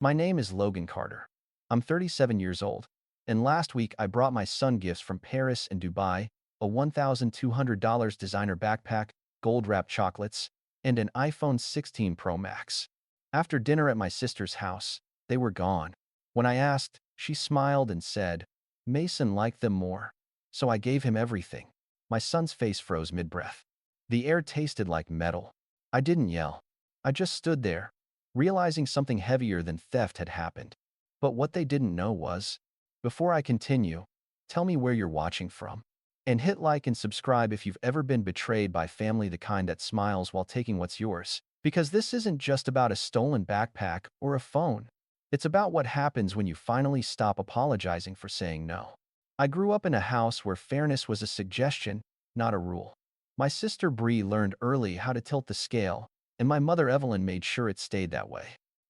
My name is Logan Carter. I'm 37 years old, and last week I brought my son gifts from Paris and Dubai, a $1,200 designer backpack, gold-wrapped chocolates, and an iPhone 16 Pro Max. After dinner at my sister's house, they were gone. When I asked, she smiled and said, Mason liked them more. So I gave him everything. My son's face froze mid-breath. The air tasted like metal. I didn't yell. I just stood there, realizing something heavier than theft had happened. But what they didn't know was, before I continue, tell me where you're watching from. And hit like and subscribe if you've ever been betrayed by family, the kind that smiles while taking what's yours. Because this isn't just about a stolen backpack or a phone. It's about what happens when you finally stop apologizing for saying no. I grew up in a house where fairness was a suggestion, not a rule. My sister Bree learned early how to tilt the scale, and my mother Evelyn made sure it stayed that way.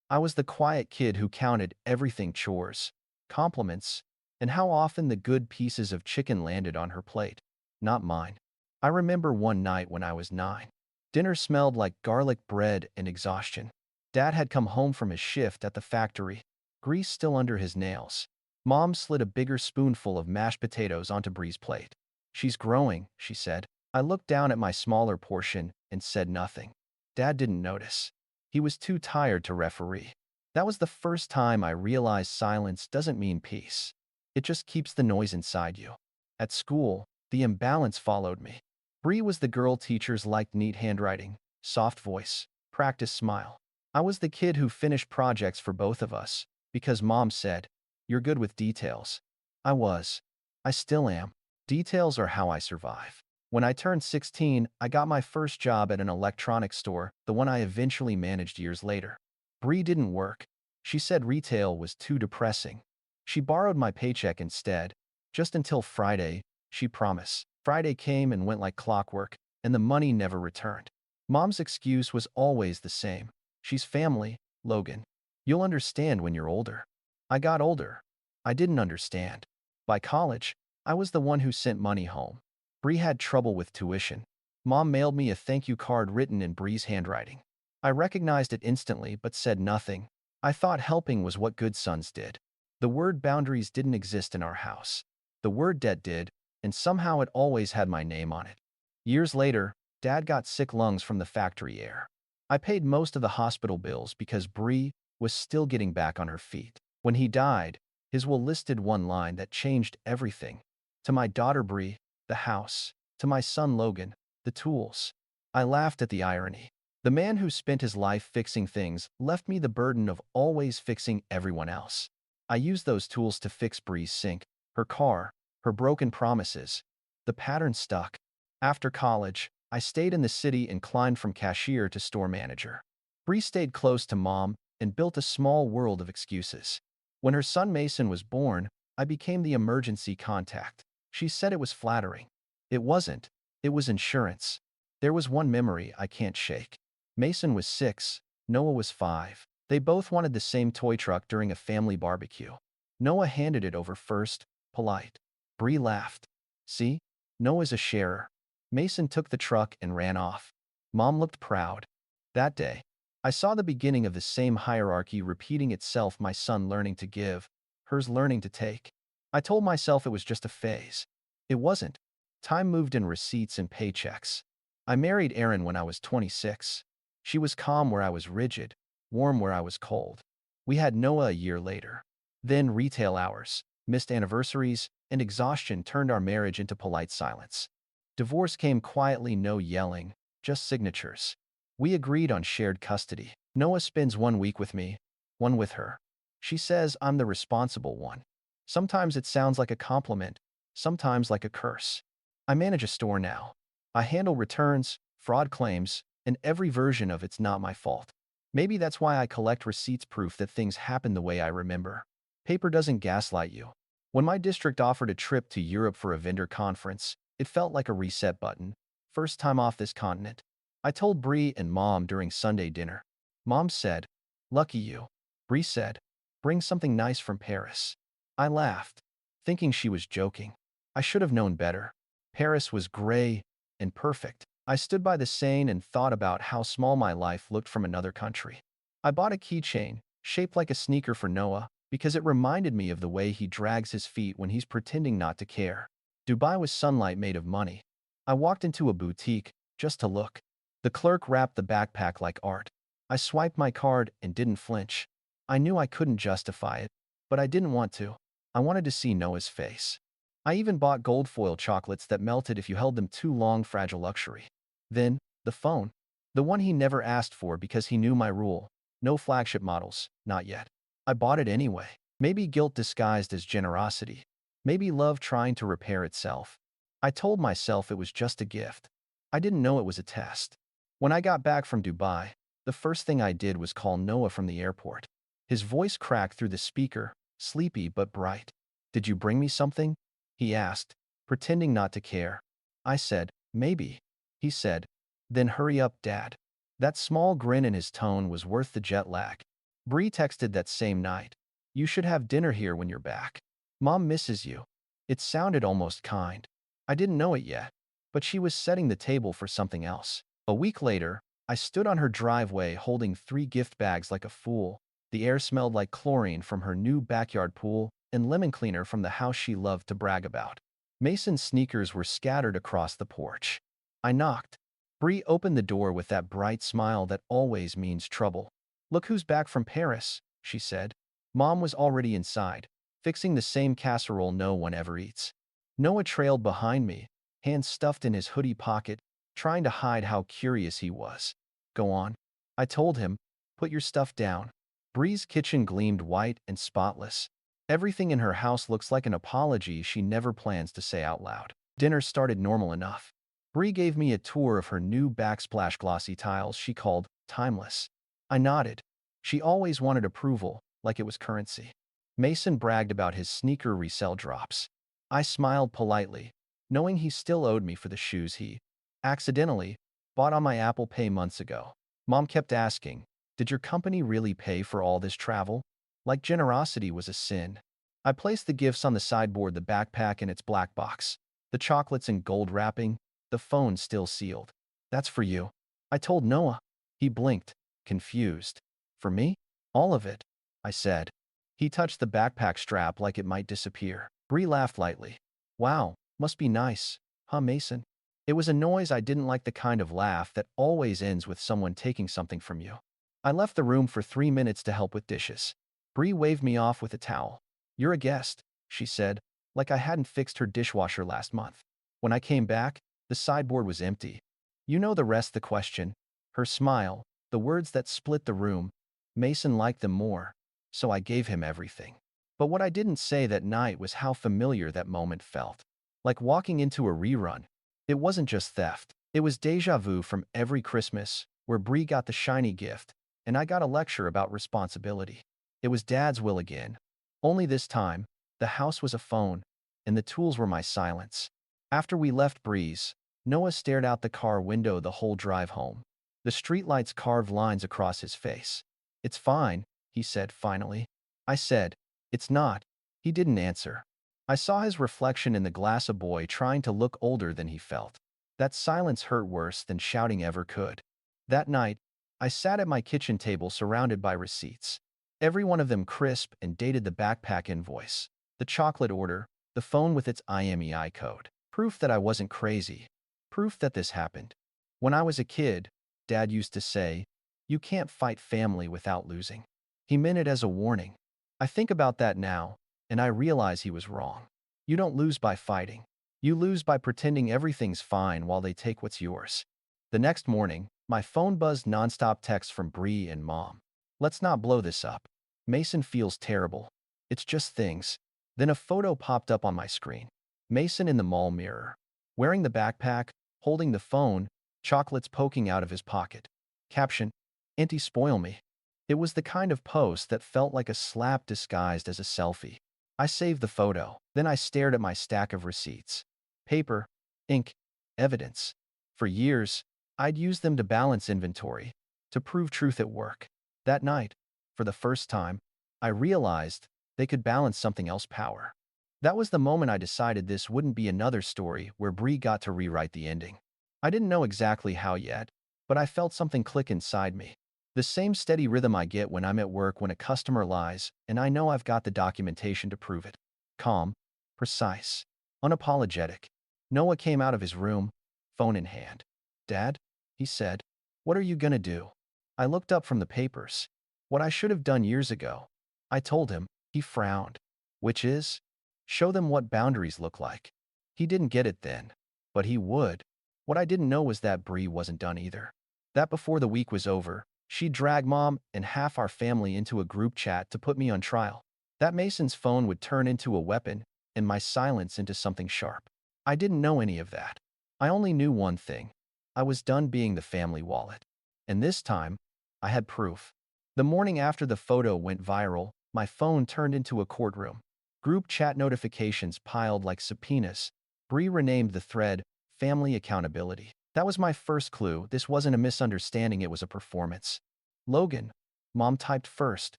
I was the quiet kid who counted everything: chores, compliments, and how often the good pieces of chicken landed on her plate, not mine. I remember one night when I was 9. Dinner smelled like garlic bread and exhaustion. Dad had come home from his shift at the factory, grease still under his nails. Mom slid a bigger spoonful of mashed potatoes onto Bree's plate. She's growing, she said. I looked down at my smaller portion and said nothing. Dad didn't notice. He was too tired to referee. That was the first time I realized silence doesn't mean peace. It just keeps the noise inside you. At school, the imbalance followed me. Bree was the girl teachers liked: neat handwriting, soft voice, practice smile. I was the kid who finished projects for both of us because Mom said, "You're good with details." I was. I still am. Details are how I survive. When I turned 16, I got my first job at an electronics store, the one I eventually managed years later. Bree didn't work. She said retail was too depressing. She borrowed my paycheck instead, just until Friday, she promised. Friday came and went like clockwork, and the money never returned. Mom's excuse was always the same. She's family, Logan. You'll understand when you're older. I got older. I didn't understand. By college, I was the one who sent money home. Bree had trouble with tuition. Mom mailed me a thank you card written in Bree's handwriting. I recognized it instantly but said nothing. I thought helping was what good sons did. The word boundaries didn't exist in our house. The word debt did, and somehow it always had my name on it. Years later, Dad got sick lungs from the factory air. I paid most of the hospital bills because Bree was still getting back on her feet. When he died, his will listed one line that changed everything. To my daughter Bree, the house. To my son Logan, the tools. I laughed at the irony. The man who spent his life fixing things left me the burden of always fixing everyone else. I used those tools to fix Bree's sink, her car, her broken promises. The pattern stuck. After college, I stayed in the city and climbed from cashier to store manager. Bree stayed close to Mom and built a small world of excuses. When her son Mason was born, I became the emergency contact. She said it was flattering. It wasn't. It was insurance. There was one memory I can't shake. Mason was 6, Noah was 5. They both wanted the same toy truck during a family barbecue. Noah handed it over first, polite. Bree laughed. See? Noah's a sharer. Mason took the truck and ran off. Mom looked proud. That day, I saw the beginning of the same hierarchy repeating itself: my son learning to give, hers learning to take. I told myself it was just a phase. It wasn't. Time moved in receipts and paychecks. I married Erin when I was 26. She was calm where I was rigid, warm where I was cold. We had Noah a year later. Then retail hours, missed anniversaries, and exhaustion turned our marriage into polite silence. Divorce came quietly, no yelling, just signatures. We agreed on shared custody. Noah spends 1 week with me, 1 with her. She says I'm the responsible one. Sometimes it sounds like a compliment, sometimes like a curse. I manage a store now. I handle returns, fraud claims, and every version of "it's not my fault." Maybe that's why I collect receipts, proof that things happen the way I remember. Paper doesn't gaslight you. When my district offered a trip to Europe for a vendor conference, it felt like a reset button. First time off this continent. I told Bree and Mom during Sunday dinner. Mom said, "Lucky you." Bree said, "Bring something nice from Paris." I laughed, thinking she was joking. I should have known better. Paris was gray and perfect. I stood by the Seine and thought about how small my life looked from another country. I bought a keychain, shaped like a sneaker for Noah, because it reminded me of the way he drags his feet when he's pretending not to care. Dubai was sunlight made of money. I walked into a boutique, just to look. The clerk wrapped the backpack like art. I swiped my card and didn't flinch. I knew I couldn't justify it, but I didn't want to. I wanted to see Noah's face. I even bought gold foil chocolates that melted if you held them too long, fragile luxury. Then, the phone. The one he never asked for because he knew my rule. No flagship models, not yet. I bought it anyway. Maybe guilt disguised as generosity. Maybe love trying to repair itself. I told myself it was just a gift. I didn't know it was a test. When I got back from Dubai, the first thing I did was call Noah from the airport. His voice cracked through the speaker, sleepy but bright. "Did you bring me something?" he asked, pretending not to care. I said, "Maybe." He said, "Then hurry up, Dad." That small grin in his tone was worth the jet lag. Bree texted that same night, "You should have dinner here when you're back. Mom misses you." It sounded almost kind. I didn't know it yet, but she was setting the table for something else. A week later, I stood on her driveway holding 3 gift bags like a fool. The air smelled like chlorine from her new backyard pool and lemon cleaner from the house she loved to brag about. Mason's sneakers were scattered across the porch. I knocked. Bree opened the door with that bright smile that always means trouble. "Look who's back from Paris," she said. Mom was already inside, fixing the same casserole no one ever eats. Noah trailed behind me, hands stuffed in his hoodie pocket, trying to hide how curious he was. "Go on," I told him. "Put your stuff down." Bree's kitchen gleamed white and spotless. Everything in her house looks like an apology she never plans to say out loud. Dinner started normal enough. Bree gave me a tour of her new backsplash glossy tiles she called timeless. I nodded. She always wanted approval, like it was currency. Mason bragged about his sneaker resell drops. I smiled politely, knowing he still owed me for the shoes he accidentally bought on my Apple Pay months ago. Mom kept asking, "Did your company really pay for all this travel?" Like generosity was a sin. I placed the gifts on the sideboard, the backpack in its black box, the chocolates in gold wrapping, the phone still sealed. "That's for you," I told Noah. He blinked, confused. "For me?" "All of it," I said. He touched the backpack strap like it might disappear. Bree laughed lightly. "Wow, must be nice, huh, Mason?" It was a noise I didn't like, the kind of laugh that always ends with someone taking something from you. I left the room for 3 minutes to help with dishes. Bree waved me off with a towel. "You're a guest," she said, like I hadn't fixed her dishwasher last month. When I came back, the sideboard was empty. "You know the rest." The question, her smile, the words that split the room. Mason liked them more, so I gave him everything. But what I didn't say that night was how familiar that moment felt. Like walking into a rerun. It wasn't just theft. It was déjà vu from every Christmas, where Bree got the shiny gift, and I got a lecture about responsibility. It was Dad's will again. Only this time, the house was a phone, and the tools were my silence. After we left Bree's, Noah stared out the car window the whole drive home. The streetlights carved lines across his face. "It's fine," he said finally. I said, "It's not." He didn't answer. I saw his reflection in the glass, a boy trying to look older than he felt. That silence hurt worse than shouting ever could. That night, I sat at my kitchen table surrounded by receipts. Every one of them crisp and dated: the backpack invoice, the chocolate order, the phone with its IMEI code. Proof that I wasn't crazy. Proof that this happened. When I was a kid, Dad used to say, "You can't fight family without losing." He meant it as a warning. I think about that now, and I realize he was wrong. You don't lose by fighting. You lose by pretending everything's fine while they take what's yours. The next morning, my phone buzzed, nonstop texts from Bree and Mom. "Let's not blow this up. Mason feels terrible. It's just things." Then a photo popped up on my screen. Mason in the mall mirror, wearing the backpack, holding the phone, chocolates poking out of his pocket. Caption, "Auntie spoil me." It was the kind of post that felt like a slap disguised as a selfie. I saved the photo. Then I stared at my stack of receipts. Paper, ink, evidence. For years, I'd used them to balance inventory, to prove truth at work. That night, for the first time, I realized they could balance something else: power. That was the moment I decided this wouldn't be another story where Bree got to rewrite the ending. I didn't know exactly how yet, but I felt something click inside me. The same steady rhythm I get when I'm at work when a customer lies, and I know I've got the documentation to prove it. Calm, precise, unapologetic. Noah came out of his room, phone in hand. "Dad," he said, "what are you gonna do?" I looked up from the papers. What I should have done years ago. I told him. He frowned. Which is? Show them what boundaries look like. He didn't get it then. But he would. What I didn't know was that Bree wasn't done either. That before the week was over, she dragged Mom and half our family into a group chat to put me on trial. That Mason's phone would turn into a weapon and my silence into something sharp. I didn't know any of that. I only knew one thing. I was done being the family wallet. And this time, I had proof. The morning after the photo went viral, my phone turned into a courtroom. Group chat notifications piled like subpoenas. Bree renamed the thread Family Accountability. That was my first clue. This wasn't a misunderstanding, it was a performance. "Logan," Mom typed first.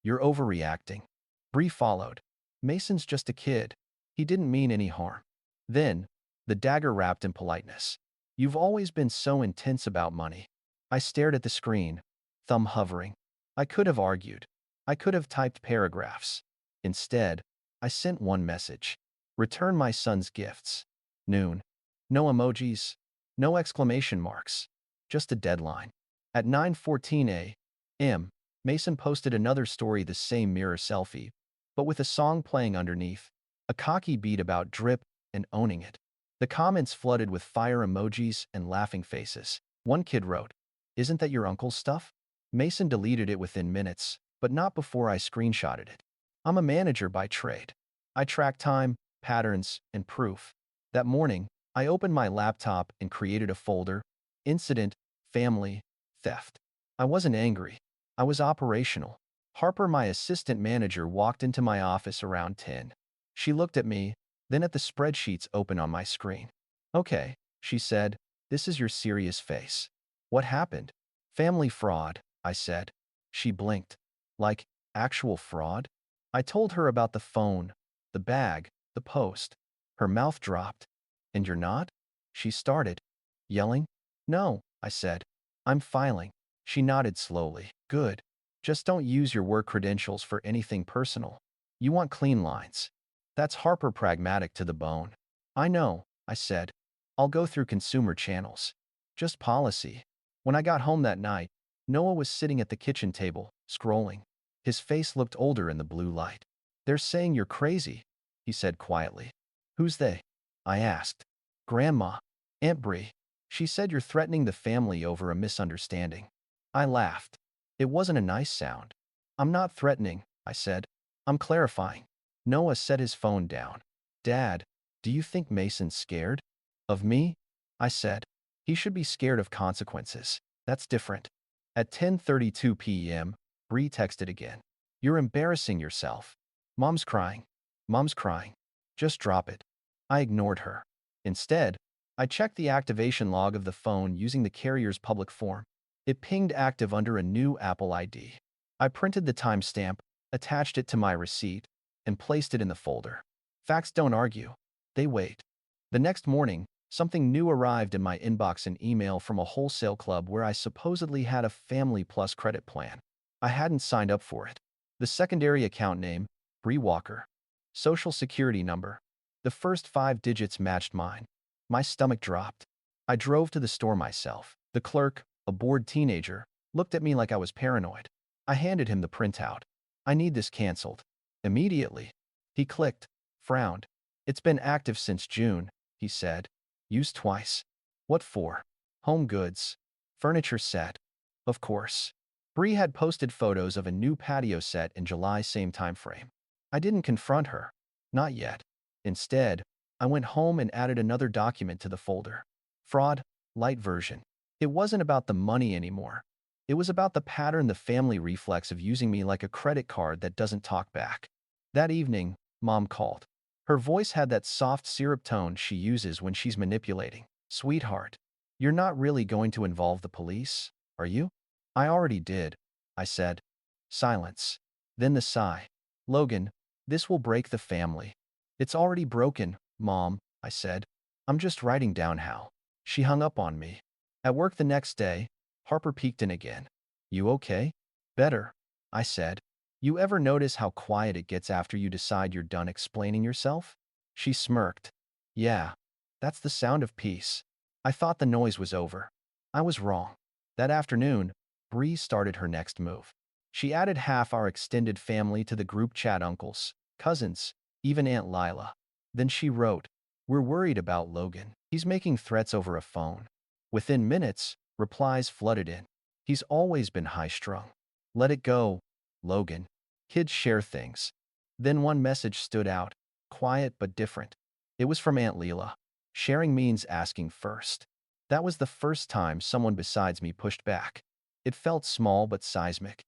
"You're overreacting." Bree followed. "Mason's just a kid. He didn't mean any harm." Then, the dagger wrapped in politeness. "You've always been so intense about money." I stared at the screen, thumb hovering. I could have argued. I could have typed paragraphs. Instead, I sent one message. "Return my son's gifts." Noon. No emojis. No exclamation marks. Just a deadline. At 9:14 a.m., Mason posted another story, the same mirror selfie, but with a song playing underneath, a cocky beat about drip and owning it. The comments flooded with fire emojis and laughing faces. One kid wrote, "Isn't that your uncle's stuff?" Mason deleted it within minutes, but not before I screenshotted it. I'm a manager by trade. I track time, patterns, and proof. That morning, I opened my laptop and created a folder, Incident, Family, Theft. I wasn't angry. I was operational. Harper, my assistant manager, walked into my office around 10. She looked at me, then at the spreadsheets open on my screen. "Okay," she said, "this is your serious face. What happened?" "Family fraud," I said. She blinked. "Like, actual fraud?" I told her about the phone, the bag, the post. Her mouth dropped. "And you're not?" She started. "Yelling?" "No," I said. "I'm filing." She nodded slowly. "Good. Just don't use your work credentials for anything personal. You want clean lines." That's Harper, pragmatic to the bone. "I know," I said. "I'll go through consumer channels. Just policy." When I got home that night, Noah was sitting at the kitchen table, scrolling. His face looked older in the blue light. "They're saying you're crazy," he said quietly. "Who's they?" I asked. "Grandma. Aunt Bree. She said you're threatening the family over a misunderstanding." I laughed. It wasn't a nice sound. "I'm not threatening," I said. "I'm clarifying." Noah set his phone down. "Dad, do you think Mason's scared?" "Of me?" I said. "He should be scared of consequences. That's different." At 10:32 p.m., Bree texted again. "You're embarrassing yourself." "Mom's crying. Mom's crying. Just drop it." I ignored her. Instead, I checked the activation log of the phone using the carrier's public form. It pinged active under a new Apple ID. I printed the timestamp, attached it to my receipt, and placed it in the folder. Facts don't argue. They wait. The next morning, something new arrived in my inbox, an email from a wholesale club where I supposedly had a Family Plus credit plan. I hadn't signed up for it. The secondary account name, Bree Walker. Social security number. The first 5 digits matched mine. My stomach dropped. I drove to the store myself. The clerk, a bored teenager, looked at me like I was paranoid. I handed him the printout. "I need this canceled. Immediately." He clicked, frowned. "It's been active since June," he said. "Used twice." "What for?" "Home goods. Furniture set." Of course. Bree had posted photos of a new patio set in July, same time frame. I didn't confront her. Not yet. Instead, I went home and added another document to the folder. Fraud, light version. It wasn't about the money anymore. It was about the pattern, the family reflex of using me like a credit card that doesn't talk back. That evening, Mom called. Her voice had that soft syrup tone she uses when she's manipulating. "Sweetheart, you're not really going to involve the police, are you?" "I already did," I said. Silence. Then the sigh. "Logan, this will break the family." "It's already broken, Mom," I said. "I'm just writing down how." She hung up on me. At work the next day, Harper peeked in again. You okay? Better, I said. You ever notice how quiet it gets after you decide you're done explaining yourself? She smirked. Yeah, that's the sound of peace. I thought the noise was over. I was wrong. That afternoon, Bree started her next move. She added half our extended family to the group chat: uncles, cousins, even Aunt Lila. Then she wrote, "We're worried about Logan. He's making threats over a phone." Within minutes, replies flooded in. "He's always been high-strung. Let it go, Logan. Kids share things." Then one message stood out, quiet but different. It was from Aunt Leela. Sharing means asking first. That was the first time someone besides me pushed back. It felt small but seismic.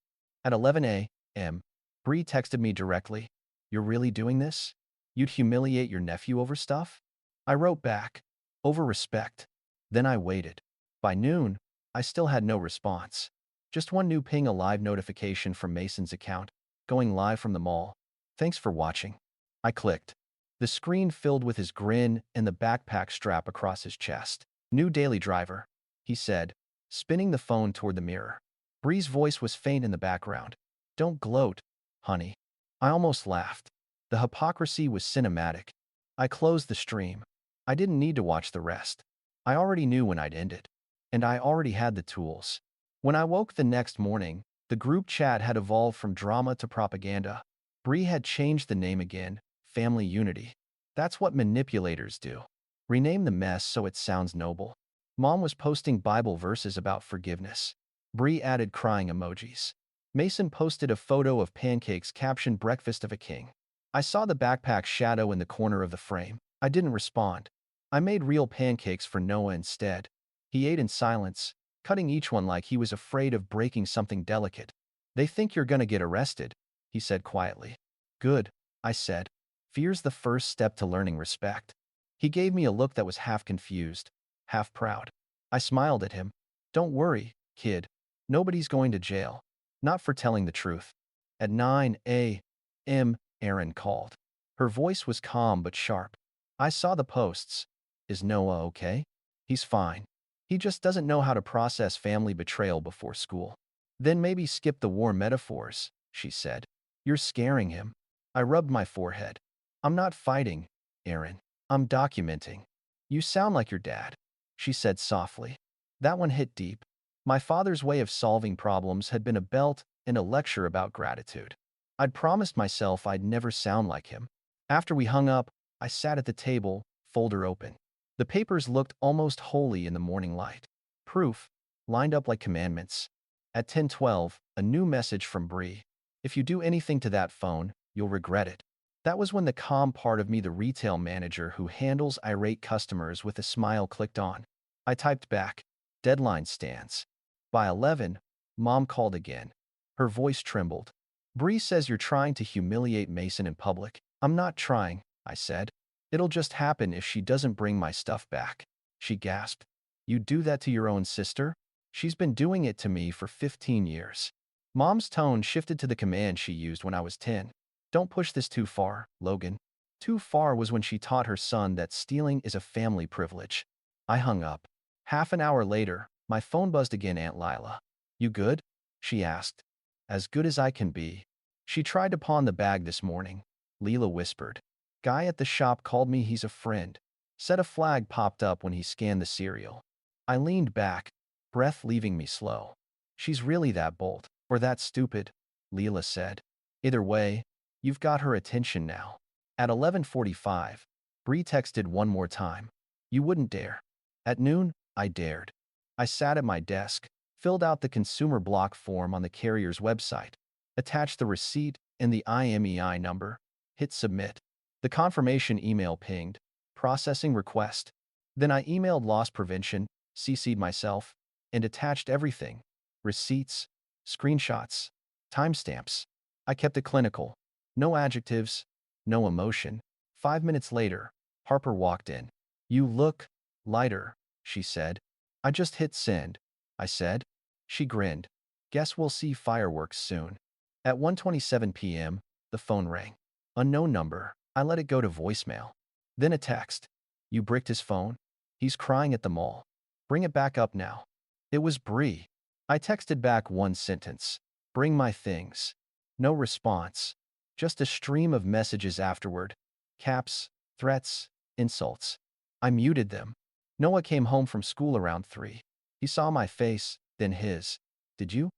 At 11 a.m., Bree texted me directly, "You're really doing this? You'd humiliate your nephew over stuff?" I wrote back, "Over respect." Then I waited. By noon, I still had no response. Just one new ping: a live notification from Mason's account, going live from the mall. "Thanks for watching." I clicked. The screen filled with his grin and the backpack strap across his chest. "New daily driver," he said, spinning the phone toward the mirror. Bree's voice was faint in the background. "Don't gloat, honey." I almost laughed. The hypocrisy was cinematic. I closed the stream. I didn't need to watch the rest. I already knew when I'd end it. And I already had the tools. When I woke the next morning, the group chat had evolved from drama to propaganda. Bree had changed the name again: Family Unity. That's what manipulators do. Rename the mess so it sounds noble. Mom was posting Bible verses about forgiveness. Bree added crying emojis. Mason posted a photo of pancakes captioned "Breakfast of a King." I saw the backpack shadow in the corner of the frame. I didn't respond. I made real pancakes for Noah instead. He ate in silence, cutting each one like he was afraid of breaking something delicate. "They think you're gonna get arrested," he said quietly. "Good," I said. "Fear's the first step to learning respect." He gave me a look that was half confused, half proud. I smiled at him. "Don't worry, kid. Nobody's going to jail. Not for telling the truth." At 9 a.m., Erin called. Her voice was calm but sharp. "I saw the posts. Is Noah okay?" "He's fine. He just doesn't know how to process family betrayal before school." "Then maybe skip the war metaphors," she said. "You're scaring him." I rubbed my forehead. "I'm not fighting, Erin. I'm documenting." "You sound like your dad," she said softly. That one hit deep. My father's way of solving problems had been a belt and a lecture about gratitude. I'd promised myself I'd never sound like him. After we hung up, I sat at the table, folder open. The papers looked almost holy in the morning light. Proof, lined up like commandments. At 10:12, a new message from Bree. "If you do anything to that phone, you'll regret it." That was when the calm part of me, the retail manager who handles irate customers with a smile, clicked on. I typed back, "Deadline stands." By 11, Mom called again. Her voice trembled. "Bree says you're trying to humiliate Mason in public." "I'm not trying," I said. "It'll just happen if she doesn't bring my stuff back." She gasped. "You do that to your own sister? She's been doing it to me for 15 years. Mom's tone shifted to the command she used when I was 10. "Don't push this too far, Logan." Too far was when she taught her son that stealing is a family privilege. I hung up. Half an hour later, my phone buzzed again. Aunt Lila. "You good?" she asked. "As good as I can be." "She tried to pawn the bag this morning," Leela whispered. "Guy at the shop called me. He's a friend. Said a flag popped up when he scanned the serial." I leaned back, breath leaving me slow. "She's really that bold, or that stupid," Leela said. "Either way, you've got her attention now." At 11:45, Bree texted one more time. "You wouldn't dare." At noon, I dared. I sat at my desk, filled out the consumer block form on the carrier's website, attached the receipt and the IMEI number, hit submit. The confirmation email pinged, "Processing request." Then I emailed loss prevention, CC'd myself, and attached everything: receipts, screenshots, timestamps. I kept it clinical. No adjectives, no emotion. 5 minutes later, Harper walked in. "You look lighter," she said. "I just hit send," I said. She grinned. "Guess we'll see fireworks soon." At 1:27 p.m., the phone rang. Unknown number. I let it go to voicemail. Then a text. "You bricked his phone? He's crying at the mall. Bring it back up now." It was Bree. I texted back one sentence. Bring my things. No response. Just a stream of messages afterward. Caps, threats, insults. I muted them. Noah came home from school around 3. He saw my face, then his. Did you?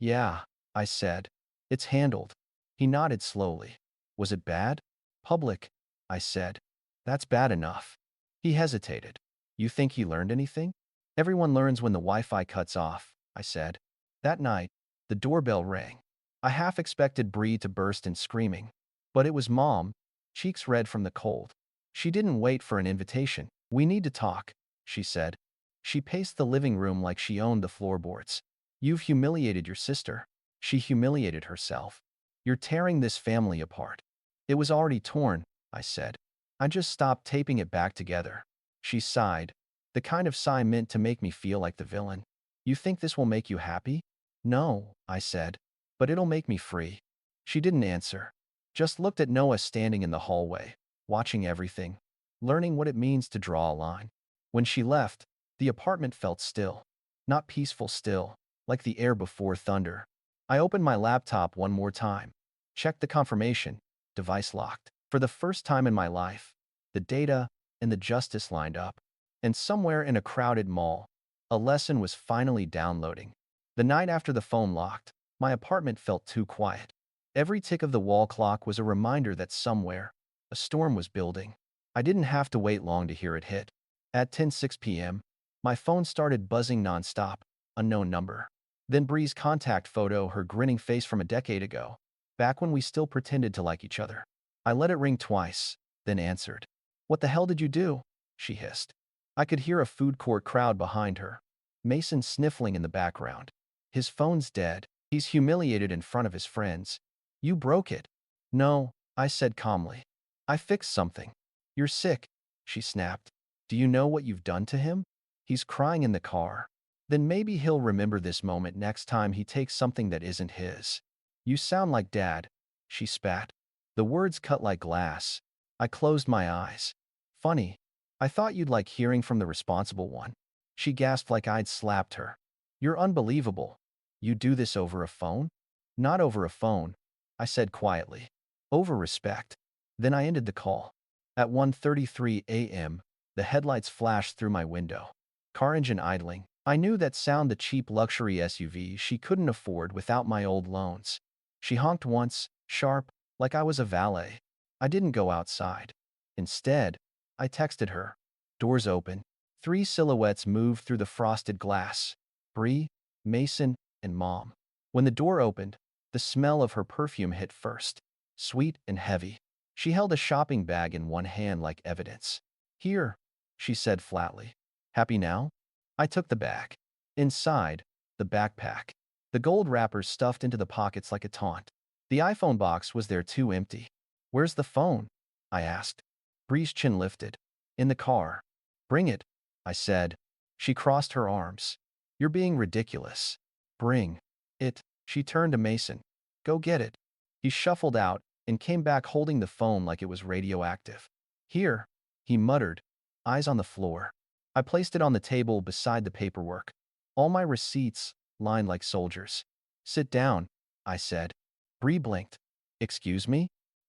Yeah, I said. It's handled. He nodded slowly. Was it bad? Public, I said. That's bad enough. He hesitated. You think he learned anything? Everyone learns when the Wi-Fi cuts off, I said. That night, the doorbell rang. I half expected Bree to burst in screaming. But it was Mom, cheeks red from the cold. She didn't wait for an invitation. We need to talk, she said. She paced the living room like she owned the floorboards. You've humiliated your sister. She humiliated herself. You're tearing this family apart. It was already torn, I said. I just stopped taping it back together. She sighed. The kind of sigh meant to make me feel like the villain. You think this will make you happy? No, I said. But it'll make me free. She didn't answer. Just looked at Noah standing in the hallway, watching everything, learning what it means to draw a line. When she left, the apartment felt still. Not peaceful still, like the air before thunder. I opened my laptop one more time. Checked the confirmation. Device locked. For the first time in my life, the data and the justice lined up. And somewhere in a crowded mall, a lesson was finally downloading. The night after the phone locked, my apartment felt too quiet. Every tick of the wall clock was a reminder that somewhere, a storm was building. I didn't have to wait long to hear it hit. At 10:06 p.m., my phone started buzzing nonstop, unknown number. Then Bree's contact photo, her grinning face from a decade ago, back when we still pretended to like each other. I let it ring twice, then answered. What the hell did you do? She hissed. I could hear a food court crowd behind her. Mason sniffling in the background. His phone's dead. He's humiliated in front of his friends. You broke it. No, I said calmly. I fixed something. You're sick, she snapped. Do you know what you've done to him? He's crying in the car. Then maybe he'll remember this moment next time he takes something that isn't his. You sound like Dad, she spat. The words cut like glass. I closed my eyes. Funny. I thought you'd like hearing from the responsible one. She gasped like I'd slapped her. You're unbelievable. You do this over a phone? Not over a phone, I said quietly. Over respect. Then I ended the call. At 1:33 a.m., the headlights flashed through my window. Car engine idling. I knew that sound, the cheap luxury SUV she couldn't afford without my old loans. She honked once, sharp, like I was a valet. I didn't go outside. Instead, I texted her. Doors open. 3 silhouettes moved through the frosted glass. Bree, Mason, and Mom. When the door opened, the smell of her perfume hit first. Sweet and heavy. She held a shopping bag in one hand like evidence. Here, she said flatly. Happy now? I took the bag. Inside, the backpack. The gold wrapper stuffed into the pockets like a taunt. The iPhone box was there too, empty. Where's the phone? I asked. Bree's chin lifted. In the car. Bring it, I said. She crossed her arms. You're being ridiculous. Bring it. She turned to Mason. Go get it. He shuffled out and came back holding the phone like it was radioactive. Here, he muttered, eyes on the floor. I placed it on the table beside the paperwork. All my receipts, lined like soldiers. Sit down, I said. Bree blinked. Excuse me?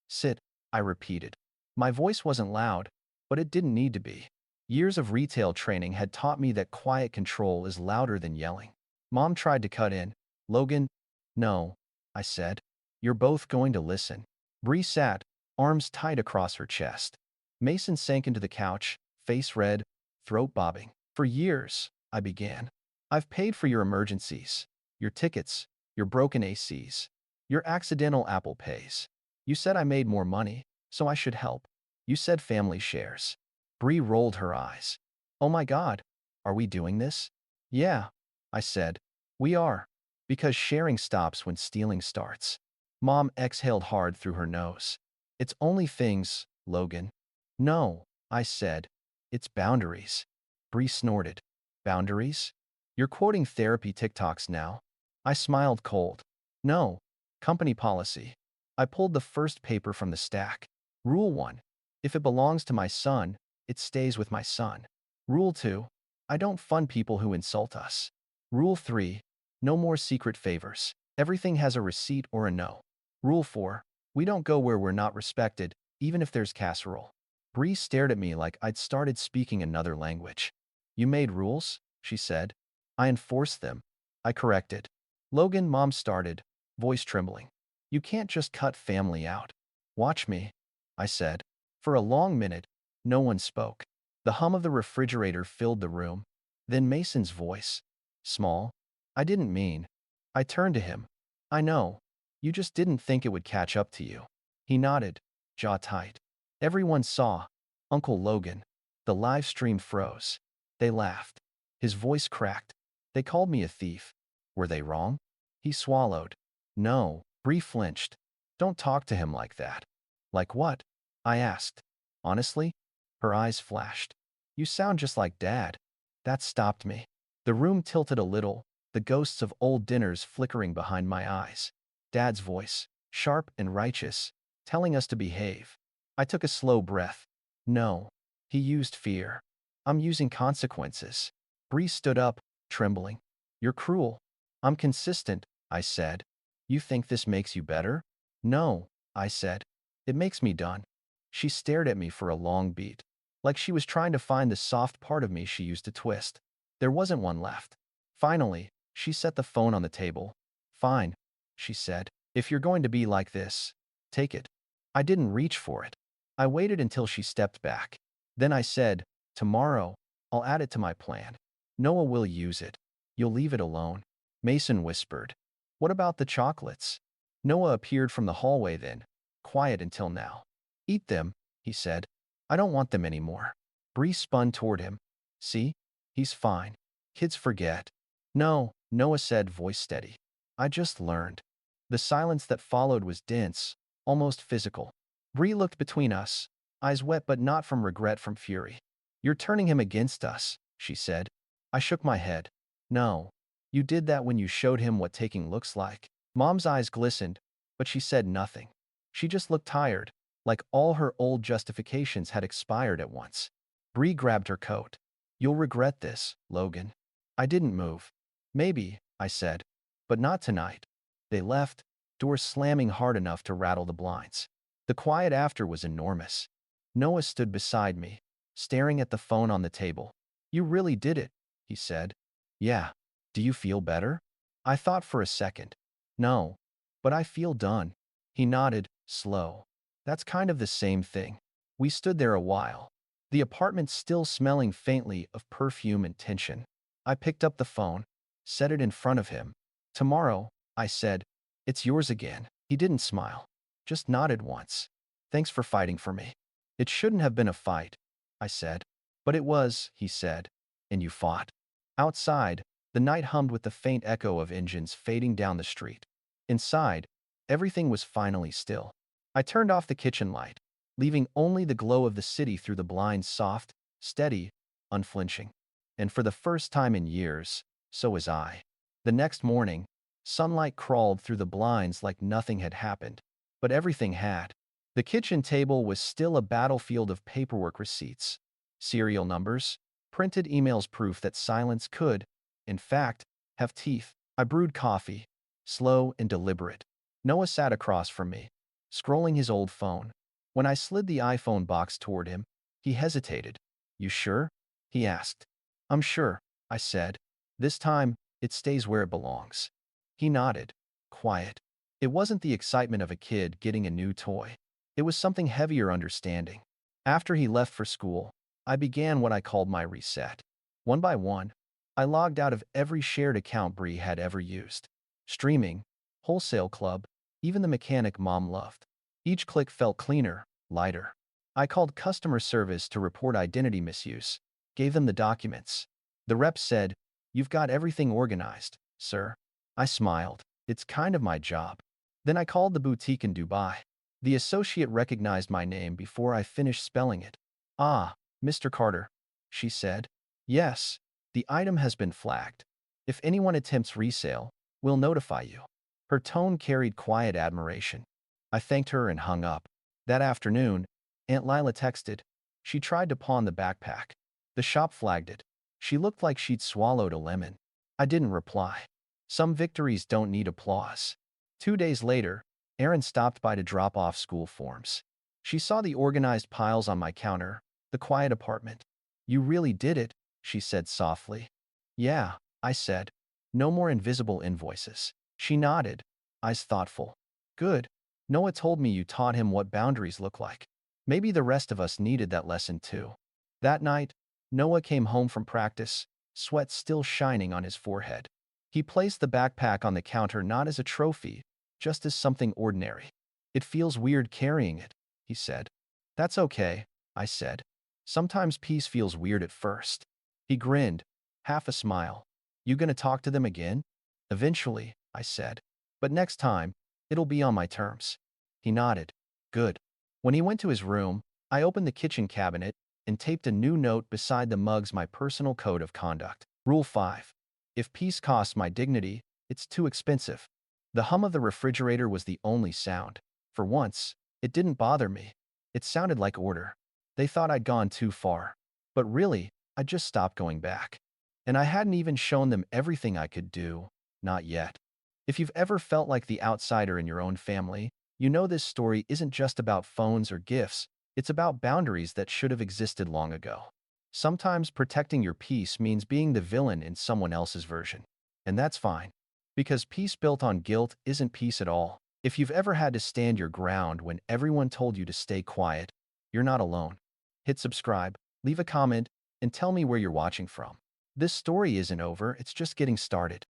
Sit, I repeated. My voice wasn't loud, but it didn't need to be. Years of retail training had taught me that quiet control is louder than yelling. Mom tried to cut in. Logan, no, I said. You're both going to listen. Bree sat, arms tight across her chest. Mason sank into the couch, face red, throat bobbing. For years, I began. I've paid for your emergencies, your tickets, your broken ACs, your accidental Apple Pays. You said I made more money, so I should help. You said family shares. Bree rolled her eyes. Oh my God, are we doing this? Yeah, I said. We are. Because sharing stops when stealing starts. Mom exhaled hard through her nose. It's only things, Logan. No, I said. It's boundaries. Bree snorted. Boundaries? You're quoting therapy TikToks now. I smiled cold. No, company policy. I pulled the first paper from the stack. Rule 1. If it belongs to my son, it stays with my son. Rule 2. I don't fund people who insult us. Rule 3. No more secret favors. Everything has a receipt or a no. Rule 4. We don't go where we're not respected, even if there's casserole. Bree stared at me like I'd started speaking another language. You made rules? She said. I enforced them. I corrected. Logan, Mom started, voice trembling. You can't just cut family out. Watch me, I said. For a long minute, no one spoke. The hum of the refrigerator filled the room. Then Mason's voice. Small. I didn't mean. I turned to him. I know. You just didn't think it would catch up to you. He nodded, jaw tight. Everyone saw. Uncle Logan. The live stream froze. They laughed. His voice cracked. They called me a thief. Were they wrong? He swallowed. No. Bree flinched. Don't talk to him like that. Like what? I asked. Honestly? Her eyes flashed. You sound just like Dad. That stopped me. The room tilted a little, the ghosts of old dinners flickering behind my eyes. Dad's voice, sharp and righteous, telling us to behave. I took a slow breath. No. He used fear. I'm using consequences. Bree stood up, trembling. You're cruel. I'm consistent, I said. You think this makes you better? No, I said. It makes me done. She stared at me for a long beat, like she was trying to find the soft part of me she used to twist. There wasn't one left. Finally, she set the phone on the table. Fine, she said. If you're going to be like this, take it. I didn't reach for it. I waited until she stepped back. Then I said, tomorrow, I'll add it to my plan. Noah will use it. You'll leave it alone. Mason whispered. What about the chocolates? Noah appeared from the hallway then, quiet until now. Eat them, he said. I don't want them anymore. Bree spun toward him. See? He's fine. Kids forget. No, Noah said, voice steady. I just learned. The silence that followed was dense, almost physical. Bree looked between us, eyes wet but not from regret, from fury. You're turning him against us, she said. I shook my head. No. You did that when you showed him what taking looks like. Mom's eyes glistened, but she said nothing. She just looked tired, like all her old justifications had expired at once. Bree grabbed her coat. You'll regret this, Logan. I didn't move. Maybe, I said, but not tonight. They left, doors slamming hard enough to rattle the blinds. The quiet after was enormous. Noah stood beside me, staring at the phone on the table. You really did it, he said. Yeah. Do you feel better? I thought for a second. No. But I feel done. He nodded, slow. That's kind of the same thing. We stood there a while, the apartment still smelling faintly of perfume and tension. I picked up the phone, set it in front of him. Tomorrow, I said, it's yours again. He didn't smile, just nodded once. Thanks for fighting for me. It shouldn't have been a fight, I said. But it was, he said. And you fought. Outside, the night hummed with the faint echo of engines fading down the street. Inside, everything was finally still. I turned off the kitchen light, leaving only the glow of the city through the blinds, soft, steady, unflinching. And for the first time in years, so was I. The next morning, sunlight crawled through the blinds like nothing had happened. But everything had. The kitchen table was still a battlefield of paperwork, receipts, serial numbers, printed emails, proof that silence could, in fact, have teeth. I brewed coffee, slow and deliberate. Noah sat across from me, scrolling his old phone. When I slid the iPhone box toward him, he hesitated. You sure? He asked. I'm sure, I said. This time, it stays where it belongs. He nodded, quiet. It wasn't the excitement of a kid getting a new toy. It was something heavier, understanding. After he left for school, I began what I called my reset. One by one, I logged out of every shared account Bree had ever used. Streaming, wholesale club, even the mechanic Mom loved. Each click felt cleaner, lighter. I called customer service to report identity misuse, gave them the documents. The rep said, "You've got everything organized, sir." I smiled. It's kind of my job. Then I called the boutique in Dubai. The associate recognized my name before I finished spelling it. Ah, Mr. Carter, she said. Yes, the item has been flagged. If anyone attempts resale, we'll notify you. Her tone carried quiet admiration. I thanked her and hung up. That afternoon, Aunt Lila texted. She tried to pawn the backpack. The shop flagged it. She looked like she'd swallowed a lemon. I didn't reply. Some victories don't need applause. 2 days later, Erin stopped by to drop off school forms. She saw the organized piles on my counter, the quiet apartment. "You really did it," she said softly. "Yeah," I said. "No more invisible invoices." She nodded, eyes thoughtful. "Good. Noah told me you taught him what boundaries look like. Maybe the rest of us needed that lesson too." That night, Noah came home from practice, sweat still shining on his forehead. He placed the backpack on the counter not as a trophy, just as something ordinary. "It feels weird carrying it," he said. "That's okay," I said. "Sometimes peace feels weird at first." He grinned, half a smile. "You gonna talk to them again?" "Eventually," I said. "But next time, it'll be on my terms." He nodded. "Good." When he went to his room, I opened the kitchen cabinet and taped a new note beside the mugs, my personal code of conduct. Rule 5. If peace costs my dignity, it's too expensive. The hum of the refrigerator was the only sound. For once, it didn't bother me. It sounded like order. They thought I'd gone too far. But really, I just stopped going back. And I hadn't even shown them everything I could do. Not yet. If you've ever felt like the outsider in your own family, you know this story isn't just about phones or gifts. It's about boundaries that should have existed long ago. Sometimes protecting your peace means being the villain in someone else's version. And that's fine. Because peace built on guilt isn't peace at all. If you've ever had to stand your ground when everyone told you to stay quiet, you're not alone. Hit subscribe, leave a comment, and tell me where you're watching from. This story isn't over, it's just getting started.